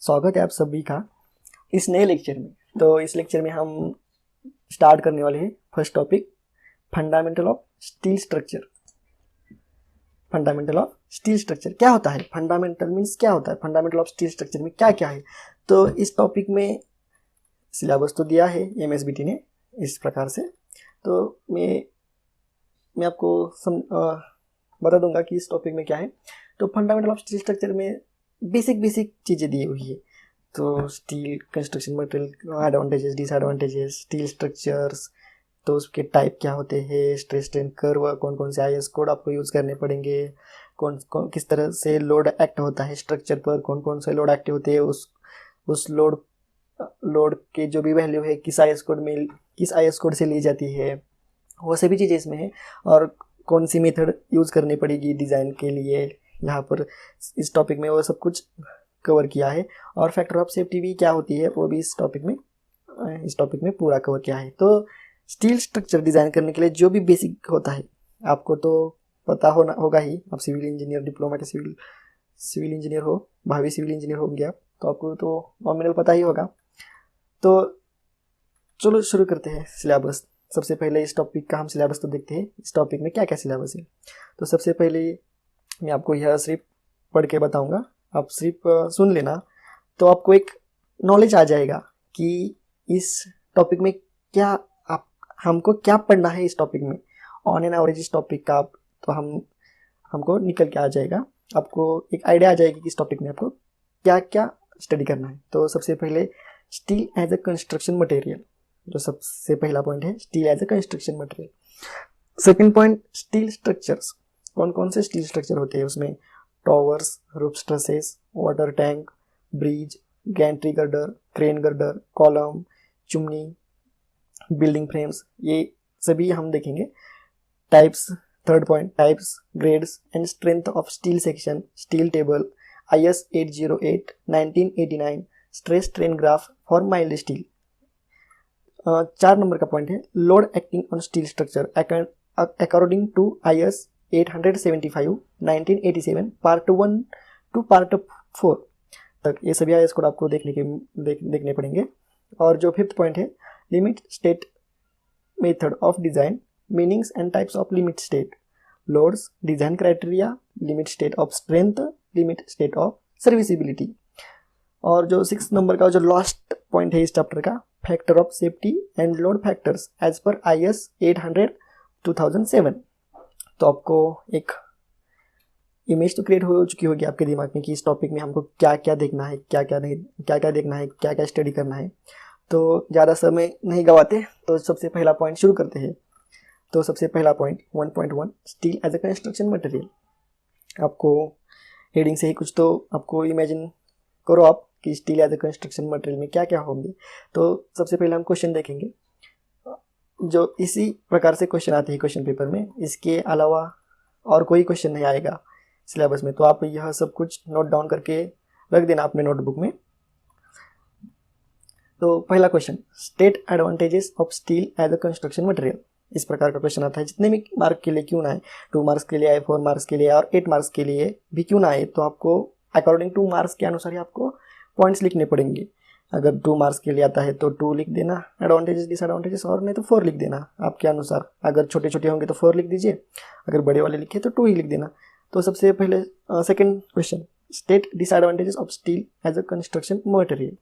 स्वागत है आप सभी का इस नए लेक्चर में। तो इस लेक्चर में हम स्टार्ट करने वाले हैं first topic, fundamental of steel structure. Fundamental of steel structure क्या होता है? फंडामेंटल मीन्स क्या होता है? फंडामेंटल ऑफ स्टील स्ट्रक्चर में क्या क्या है? तो इस टॉपिक में सिलेबस तो दिया है एमएसबीटी ने इस प्रकार से। तो मैं आपको बता दूंगा कि इस टॉपिक में क्या है। तो फंडामेंटल ऑफ स्टील स्ट्रक्चर में बेसिक चीज़ें दी हुई है। तो steel construction material, advantages, disadvantages, steel structures, तो उसके टाइप क्या होते हैं, स्ट्रेस स्ट्रेन कर्व, कौन कौन से आईएस कोड आपको यूज़ करने पड़ेंगे, किस तरह से लोड एक्ट होता है स्ट्रक्चर पर, कौन कौन से लोड एक्ट होते हैं, उस लोड के जो भी वैल्यू है किस आईएस कोड से ली जाती है, वो सभी चीज़ें इसमें है। और कौन सी मेथड यूज़ करनी पड़ेगी डिज़ाइन के लिए, यहाँ पर इस टॉपिक में वो सब कुछ कवर किया है। और फैक्टर ऑफ सेफ्टी भी क्या होती है वो भी इस टॉपिक में पूरा कवर किया है। तो स्टील स्ट्रक्चर डिज़ाइन करने के लिए जो भी बेसिक होता है आपको तो पता होगा ही। आप सिविल इंजीनियर, डिप्लोमा के सिविल इंजीनियर हो, भावी सिविल इंजीनियर होंगे आप, तो आपको तो नॉमिनल पता ही होगा। तो चलो शुरू करते हैं सिलेबस। सबसे पहले इस टॉपिक का हम सिलेबस तो देखते हैं, इस टॉपिक में क्या क्या सिलेबस है। तो सबसे पहले मैं आपको यह सिर्फ पढ़ के बताऊंगा, आप सिर्फ सुन लेना, तो आपको एक नॉलेज आ जाएगा कि इस टॉपिक में क्या हमको क्या पढ़ना है। इस टॉपिक में ऑन एन एवरेज इस टॉपिक का तो हमको निकल के आ जाएगा, आपको एक आइडिया आ जाएगी कि इस टॉपिक में आपको क्या क्या स्टडी करना है। तो सबसे पहले steel as a construction material, जो सबसे पहला पॉइंट है, steel as a construction material. Second point, steel structures, कौन कौन से स्टील स्ट्रक्चर होते हैं उसमें, towers, roof trusses, water tank, bridge, gantry girder, crane girder, column, chimney, building frames, ये सभी हम देखेंगे। Types, third point, types, grades and strength of steel section, steel table, IS 808 1989, stress strain graph for mild steel. 4 number का point है, load acting on steel structure according to IS 875 1987 part 1 to part 4 तक, ये सभी IS code आपको देखने पड़ेंगे। और जो फिफ्थ पॉइंट है, limit state method of design, meanings and types of limit state, loads, design criteria, limit state of strength, limit state of serviceability. और जो 6 नंबर का जो लास्ट पॉइंट है इस चैप्टर का, factor of safety and load factors as per IS 800 2007। तो आपको एक इमेज तो क्रिएट हो चुकी होगी आपके दिमाग में कि इस टॉपिक में हमको क्या क्या देखना है, क्या क्या नहीं, क्या देखना है, क्या क्या स्टडी करना है। तो ज़्यादा समय नहीं गवाते, तो सबसे पहला पॉइंट शुरू करते हैं। तो सबसे पहला point 1.1, steel as a construction material. आपको हेडिंग से ही कुछ तो आपको इमेजिन करो आप कि steel as a construction material में क्या क्या होंगे। तो सबसे पहले हम क्वेश्चन देखेंगे, जो इसी प्रकार से क्वेश्चन आते हैं क्वेश्चन पेपर में, इसके अलावा और कोई क्वेश्चन नहीं आएगा सिलेबस में। तो आप यह सब कुछ नोट डाउन करके रख देना अपने नोटबुक में। तो पहला question, state advantages of steel as a construction material. इस प्रकार का क्वेश्चन आता है, जितने भी मार्क के लिए क्यों ना आए, 2 मार्क्स के लिए आए, 4 मार्क्स के लिए और 8 मार्क्स के लिए भी क्यों ना आए, तो आपको अकॉर्डिंग टू मार्क्स के अनुसार ही आपको पॉइंट्स लिखने पड़ेंगे। अगर 2 मार्क्स के लिए आता है तो 2 लिख देना एडवांटेजेस डिसएडवांटेजेस, और नहीं तो 4 लिख देना आपके अनुसार। अगर छोटे छोटे होंगे तो 4 लिख दीजिए, अगर बड़े वाले लिखे तो 2 ही लिख देना। तो सबसे पहले second question, state disadvantages of steel as a construction material.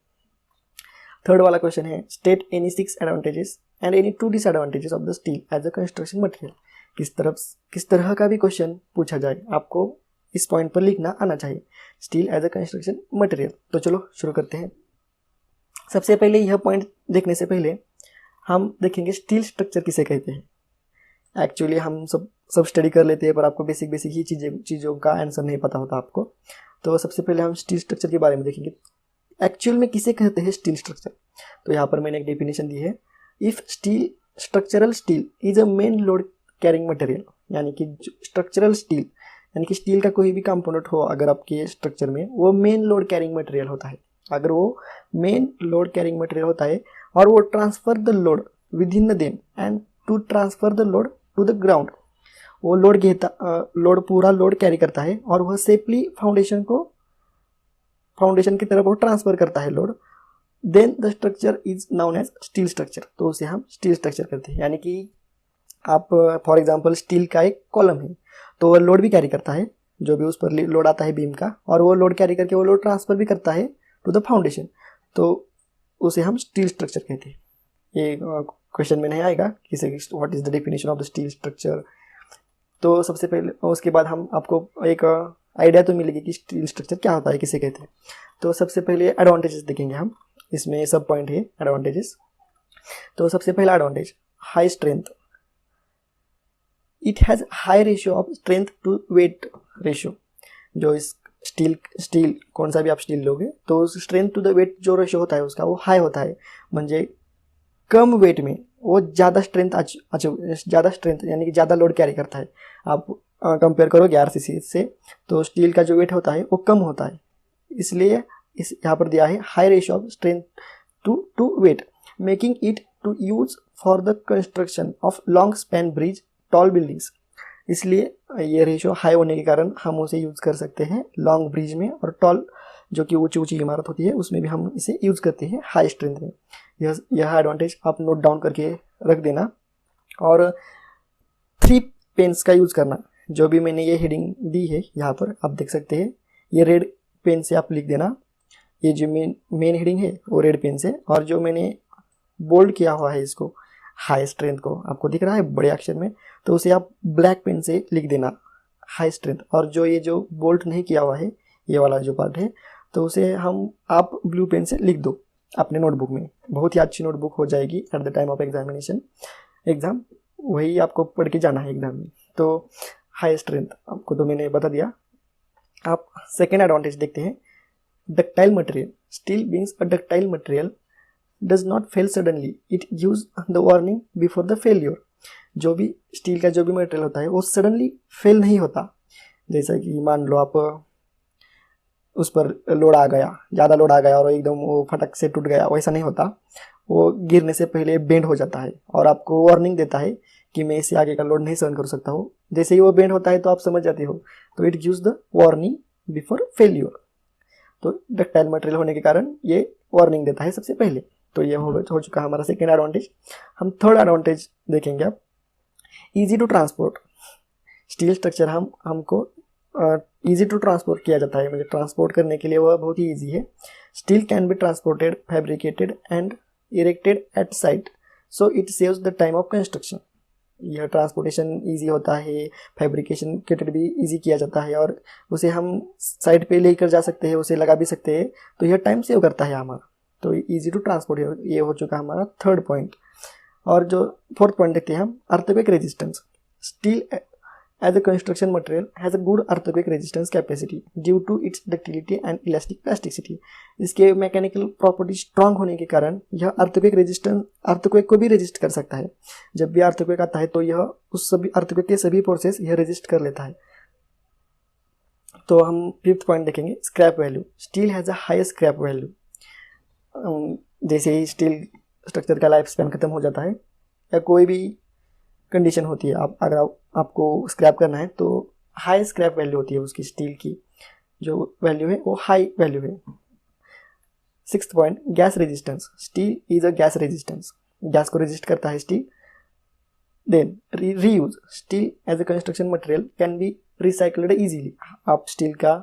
Third वाला क्वेश्चन है, state any 6 advantages and any 2 disadvantages of the steel as a construction material. किस तरह का भी क्वेश्चन पूछा जाए आपको इस पॉइंट पर लिखना आना चाहिए, steel as a construction material. तो चलो शुरू करते हैं। सबसे पहले यह पॉइंट देखने से पहले हम देखेंगे स्टील स्ट्रक्चर किसे कहते हैं। एक्चुअली हम सब स्टडी कर लेते हैं, पर आपको बेसिक ही चीज़ों का आंसर नहीं पता होता आपको। तो सबसे पहले हम स्टील स्ट्रक्चर के बारे में देखेंगे, एक्चुअल में किसे कहते हैं स्टील स्ट्रक्चर। तो यहाँ पर मैंने एक डेफिनेशन दी है, if structural steel is a main load carrying material, यानी कि स्ट्रक्चरल स्टील यानी कि स्टील का कोई भी कंपोनेंट हो अगर आपके स्ट्रक्चर में, वो मेन लोड कैरिंग मटेरियल होता है। अगर वो मेन लोड कैरिंग मटेरियल होता है और वो transfer the load within the them and to transfer the load to the ground, वो पूरा लोड कैरी करता है और वह सेफली फाउंडेशन की तरफ वो ट्रांसफर करता है load, then the structure is known as steel structure, तो उसे हम स्टील स्ट्रक्चर करते हैं। यानी कि आप फॉर एग्जांपल स्टील का एक कॉलम है, तो वो लोड भी कैरी करता है, जो भी उस पर लोड आता है बीम का, और वो लोड कैरी करके वो लोड ट्रांसफर भी करता है टू द फाउंडेशन, तो उसे हम स्टील स्ट्रक्चर कहते हैं। ये क्वेश्चन में नहीं आएगा किसी what is the definition of the steel structure. तो सबसे पहले उसके बाद हम आपको एक आइडिया तो मिलेगी कि स्टील स्ट्रक्चर क्या होता है, किसे कहते हैं। तो सबसे पहले एडवांटेजेस देखेंगे हम, इसमें सब पॉइंट है एडवांटेजेस। तो सबसे पहला advantage, high strength, it has high ratio of strength to weight ratio. जो इस स्टील कौन सा भी आप स्टील लोगे तो स्ट्रेंथ टू द वेट जो रेशियो होता है उसका वो हाई होता है, म्हणजे कम वेट में वो ज़्यादा स्ट्रेंथ यानी कि ज़्यादा लोड कैरी करता है। आप कंपेयर करोगे आरसीसी से, तो स्टील का जो वेट होता है वो कम होता है, इसलिए इस यहाँ पर दिया है high ratio of strength to weight, making it to use for the construction of long span bridge, tall buildings. इसलिए ये रेशियो हाई होने के कारण हम उसे यूज़ कर सकते हैं लॉन्ग ब्रिज में, और टॉल जो कि ऊंची ऊंची इमारत होती है उसमें भी हम इसे यूज़ करते हैं हाई स्ट्रेंथ में। यह एडवांटेज आप नोट डाउन करके रख देना। और 3 पेन्स का यूज़ करना, जो भी मैंने ये हेडिंग दी है यहाँ पर आप देख सकते हैं, ये रेड पेन से आप लिख देना। ये जो मेन हेडिंग है वो रेड पेन से, और जो मैंने बोल्ड किया हुआ है इसको हाई स्ट्रेंथ को, आपको दिख रहा है बड़े अक्षर में, तो उसे आप ब्लैक पेन से लिख देना हाई स्ट्रेंथ। और जो ये जो बोल्ड नहीं किया हुआ है ये वाला जो पार्ट है, तो उसे आप ब्लू पेन से लिख दो अपने नोटबुक में। बहुत ही अच्छी नोटबुक हो जाएगी at the time of exam, वही आपको पढ़ के जाना है एग्जाम में। तो हाई स्ट्रेंथ आपको तो मैंने बता दिया। आप सेकेंड एडवांटेज देखते हैं, ductile material, steel being a ductile material does not fail suddenly, it gives the warning before the failure. जो भी स्टील का जो भी मटेरियल होता है वो सडनली फेल नहीं होता। जैसा कि मान लो आप उस पर लोड आ गया, ज़्यादा लोड आ गया और एकदम वो फटक से टूट गया, वैसा नहीं होता। वो गिरने से पहले बेंड हो जाता है और आपको वार्निंग देता है कि मैं इससे आगे का लोड नहीं सहन कर सकता हूँ। जैसे ही वो बेंड होता है तो आप समझ जाते हो, तो it gives the warning before failure. तो डक्टाइल मटेरियल होने के कारण ये वार्निंग देता है सबसे पहले। तो ये हो चुका हमारा सेकेंड एडवांटेज। हम थर्ड एडवांटेज देखेंगे अब, easy to transport. Steel structure हमको ईजी टू ट्रांसपोर्ट किया जाता है, मतलब ट्रांसपोर्ट करने के लिए वह बहुत ही ईजी है। Steel can be transported, fabricated and erected at site, so it saves the time of construction. यह ट्रांसपोर्टेशन ईजी होता है, फैब्रिकेशन किट भी ईजी किया जाता है, और उसे हम साइट पे लेकर जा सकते हैं, उसे लगा भी सकते हैं, तो यह टाइम सेव करता है हमारा। तो ईजी टू ट्रांसपोर्ट ये हो चुका हमारा थर्ड पॉइंट। और जो फोर्थ पॉइंट देखते हैं हम, earthquake resistance. Steel as a construction material has a good earthquake resistance capacity due to its ductility and elastic plasticity। इसके मैकेनिकल प्रॉपर्टी स्ट्रांग होने के कारण यह अर्थक्वेक को भी रेजिस्ट कर सकता है। जब भी अर्थक्वेक आता है तो यह उस सभी अर्थक्वेक के सभी फोर्सेस यह रेजिस्ट कर लेता है। तो हम फिफ्थ पॉइंट देखेंगे, scrap value. Steel has a high scrap value. जैसे ही स्टील स्ट्रक्चर का लाइफ स्पैन खत्म हो जाता है या कोई भी कंडीशन होती है, अगर आपको स्क्रैप करना है तो हाई स्क्रैप वैल्यू होती है उसकी, स्टील की जो वैल्यू है वो हाई वैल्यू है। Sixth point, gas resistance. Steel is a gas resistance, gas को रेजिस्ट करता है steel. Then reuse. Steel as a construction material can be recycled easily. आप स्टील का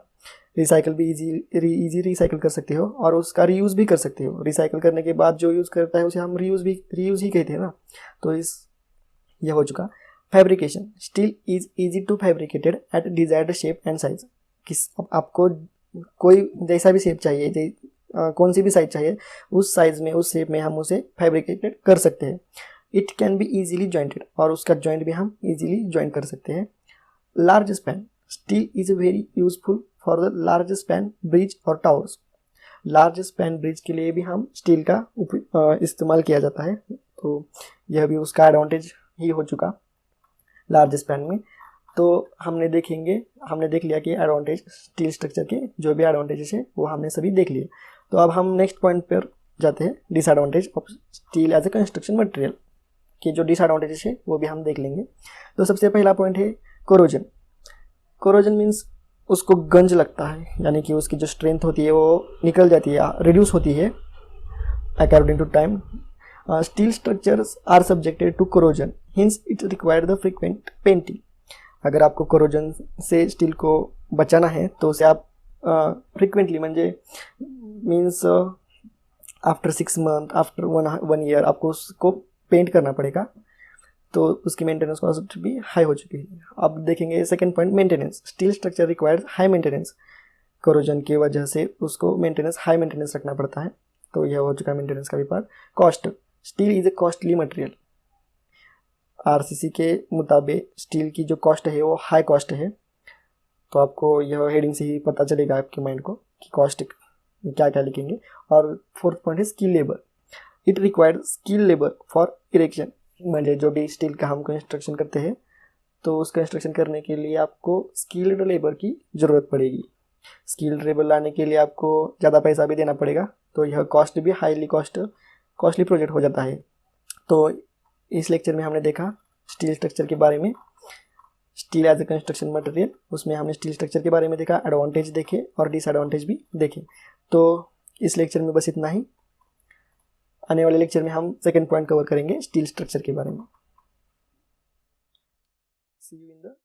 रिसाइकल भी इजी रिसाइकल कर सकते हो और उसका रीयूज भी कर सकते हो। रिसाइकल करने के बाद जो यूज़ करता है उसे हम रीयूज ही कहते हैं ना। तो यह हो चुका। Fabrication. Steel is easy to fabricated at desired shape and size. आपको कोई जैसा भी शेप चाहिए, कौन सी भी साइज चाहिए, उस साइज में उस शेप में हम उसे फैब्रिकेटेड कर सकते हैं। It can be easily jointed, और उसका जॉइंट भी हम इजीली जॉइंट कर सकते हैं। Large span. Steel is very useful for the large span bridge और टावर्स। लार्ज स्पैन ब्रिज के लिए भी हम स्टील का इस्तेमाल किया जाता है, तो यह भी उसका एडवांटेज ही हो चुका लार्ज स्पैन में। तो हमने देख लिया कि एडवांटेज स्टील स्ट्रक्चर के जो भी एडवांटेजेस है वो हमने सभी देख लिए। तो अब हम नेक्स्ट पॉइंट पर जाते हैं, disadvantage of steel as a construction material के जो डिसएडवांटेजेस है वो भी हम देख लेंगे। तो सबसे पहला पॉइंट है कोरोजन। कोरोजन मीन्स उसको गंज लगता है, यानी कि उसकी जो स्ट्रेंथ होती है वो निकल जाती है, रिड्यूस होती है according to time. Steel structures are subjected to corrosion, hence it require the frequent painting. अगर आपको कोरोजन से स्टील को बचाना है तो उसे आप फ्रीक्वेंटली म्हणजे means after 6 month, after 1 year आपको उसको पेंट करना पड़ेगा. तो उसकी मेंटेनेंस कॉस्ट भी हाई हो चुकी है. अब देखेंगे second point, maintenance. Steel structure requires high maintenance. Corrosion की वजह से उसको मेंटेनेंस, हाई मेंटेनेंस रखना पड़ता है. तो यह हो चुका है मेंटेनेंस का भी part. Cost. Steel is a costly material. RCC के मुताबिक स्टील की जो कॉस्ट है वो हाई कॉस्ट है. तो आपको यह हेडिंग से ही पता चलेगा आपके माइंड को कि कॉस्ट क्या क्या लिखेंगे. और फोर्थ पॉइंट है skill labour. It required skill labour for erection. म्हणजे जो भी स्टील का हम कंस्ट्रक्शन करते हैं तो उस कंस्ट्रक्शन करने के लिए आपको स्किल्ड लेबर की ज़रूरत पड़ेगी. स्किल्ड लेबर लाने के लिए आपको ज़्यादा पैसा भी देना पड़ेगा. तो यह कॉस्ट भी हाईली कॉस्टली प्रोजेक्ट हो जाता है. तो इस लेक्चर में हमने देखा स्टील स्ट्रक्चर के बारे में, steel as a construction material. उसमें हमने स्टील स्ट्रक्चर के बारे में देखा, एडवांटेज देखे और डिसएडवांटेज भी देखे. तो इस लेक्चर में बस इतना ही. आने वाले लेक्चर में हम सेकेंड पॉइंट कवर करेंगे स्टील स्ट्रक्चर के बारे में. सी यू इन द